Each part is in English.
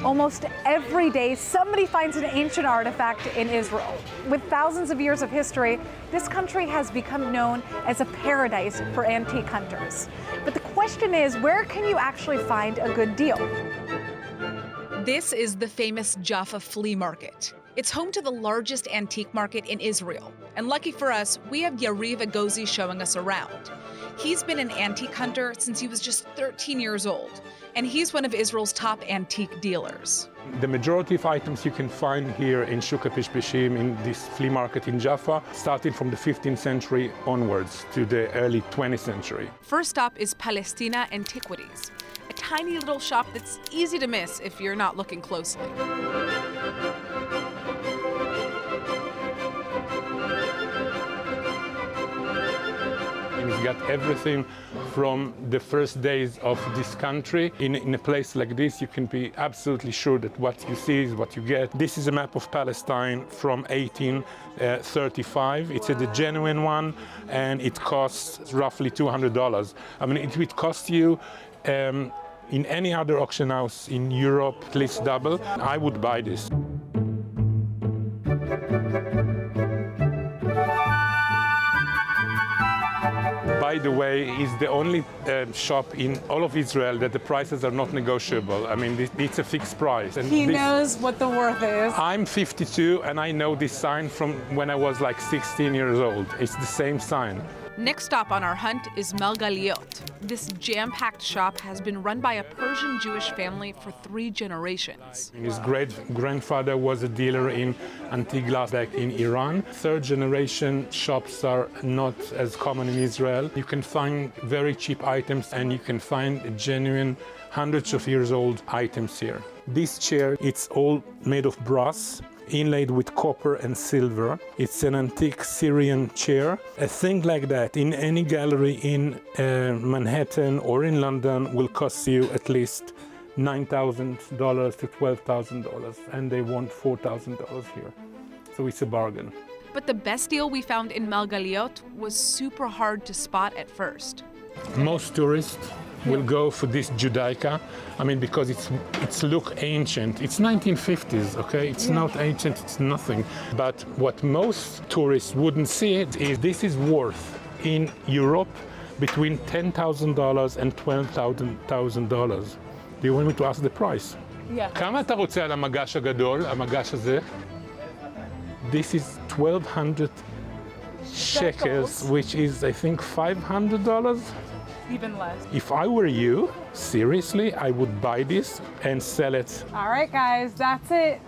Almost every day, somebody finds an ancient artifact in Israel. With thousands of years of history, this country has become known as a paradise for antique hunters. But the question is, where can you actually find a good deal? This is the famous Jaffa Flea Market. It's home to the largest antique market in Israel. And lucky for us, we have Yariv Agozi showing us around. He's been an antique hunter since he was just 13 years old. And he's one of Israel's top antique dealers. The majority of items you can find here in Shuk HaPishpishim, in this flea market in Jaffa, starting from the 15th century onwards to the early 20th century. First stop is Palestine Antiquities, a tiny little shop that's easy to miss if you're not looking closely. We've got everything from the first days of this country. In a place like this, you can be absolutely sure that what you see is what you get. This is a map of Palestine from 1835. It's a genuine one, and it costs roughly $200. I mean, it would cost you in any other auction house in Europe at least double. I would buy this. By the way, is the only shop in all of Israel that the prices are not negotiable. I mean, it's a fixed price. And He knows what the worth is. I'm 52 and I know this sign from when I was like 16 years old. It's the same sign. Next stop on our hunt is Malgaliot. This jam-packed shop has been run by a Persian Jewish family for 3 generations. His great-grandfather was a dealer in antique glass back in Iran. Third-generation shops are not as common in Israel. You can find very cheap items and you can find genuine hundreds of years old items here. This chair, it's all made of brass, inlaid with copper and silver. It's an antique Syrian chair. A thing like that in any gallery in Manhattan or in London will cost you at least $9,000 to $12,000, and they want $4,000 here. So it's a bargain. But the best deal we found in Malgaliot was super hard to spot at first. Most tourists will go for this Judaica. I mean, because it's look ancient. It's 1950s, okay? It's not ancient, it's nothing. But what most tourists wouldn't see it is this is worth in Europe between $10,000 and $12,000. Do you want me to ask the price? Yeah. כמה אתה רוצה על המגש הגדול, המגש הזה? This is 1,200 shekels, which is, I think, $500. Even less. If I were you, seriously, I would buy this and sell it. All right, guys, that's it.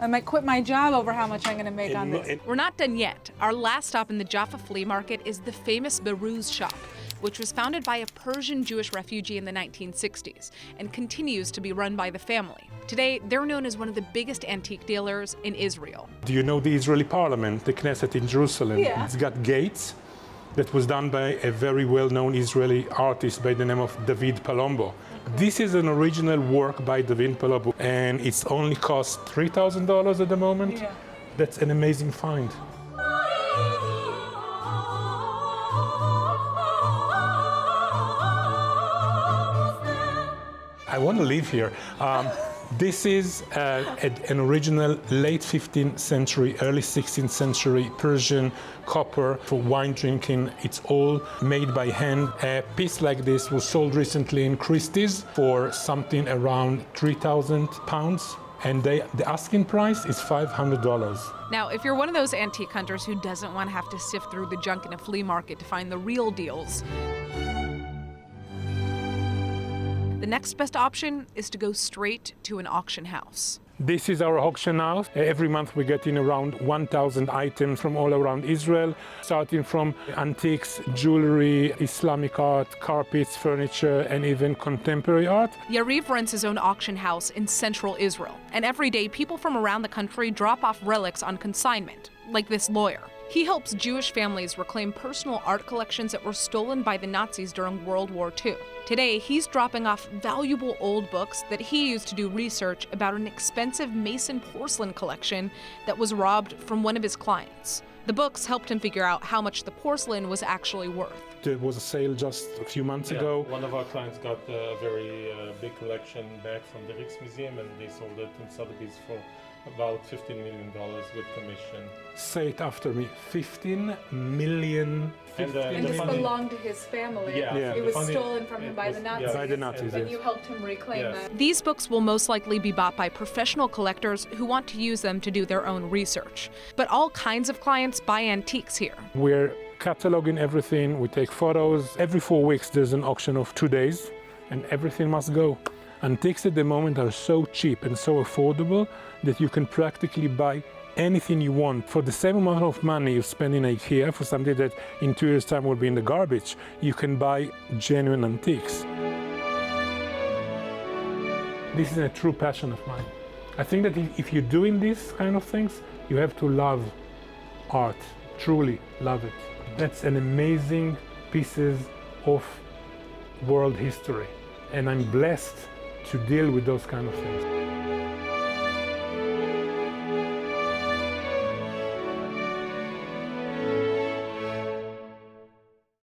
I might quit my job over how much I'm going to make on this. We're not done yet. Our last stop in the Jaffa Flea Market is the famous Berouge Shop, which was founded by a Persian Jewish refugee in the 1960s and continues to be run by the family. Today, they're known as one of the biggest antique dealers in Israel. Do you know the Israeli parliament, the Knesset in Jerusalem? Yeah. It's got gates. That was done by a very well-known Israeli artist by the name of David Palumbo. This is an original work by David Palumbo, and it's only cost $3,000 at the moment. Yeah. That's an amazing find. I want to live here. This is an original late 15th century, early 16th century Persian copper for wine drinking. It's all made by hand. A piece like this was sold recently in Christie's for something around 3,000 pounds. And the asking price is $500. Now, if you're one of those antique hunters who doesn't want to have to sift through the junk in a flea market to find the real deals, the next best option is to go straight to an auction house. This is our auction house. Every month we get in around 1,000 items from all around Israel, starting from antiques, jewelry, Islamic art, carpets, furniture, and even contemporary art. Yariv runs his own auction house in central Israel, and every day people from around the country drop off relics on consignment, like this lawyer. He helps Jewish families reclaim personal art collections that were stolen by the Nazis during World War II. Today, he's dropping off valuable old books that he used to do research about an expensive Mason porcelain collection that was robbed from one of his clients. The books helped him figure out how much the porcelain was actually worth. There was a sale just a few months ago. One of our clients got a very big collection back from the Rijksmuseum, and they sold it in Sotheby's for about $15 million with commission. Say it after me, 15 million. And this belonged to his family. Yeah. It was stolen from him by the Nazis. By the Nazis, And yes. you helped him reclaim that. These books will most likely be bought by professional collectors who want to use them to do their own research. But all kinds of clients buy antiques here. We're cataloging everything, we take photos. Every 4 weeks there's an auction of 2 days, and everything must go. Antiques at the moment are so cheap and so affordable that you can practically buy anything you want. For the same amount of money you spend in IKEA for something that in 2 years' time will be in the garbage, you can buy genuine antiques. This is a true passion of mine. I think that if you're doing these kind of things, you have to love art, truly love it. That's an amazing pieces of world history, and I'm blessed to deal with those kind of things.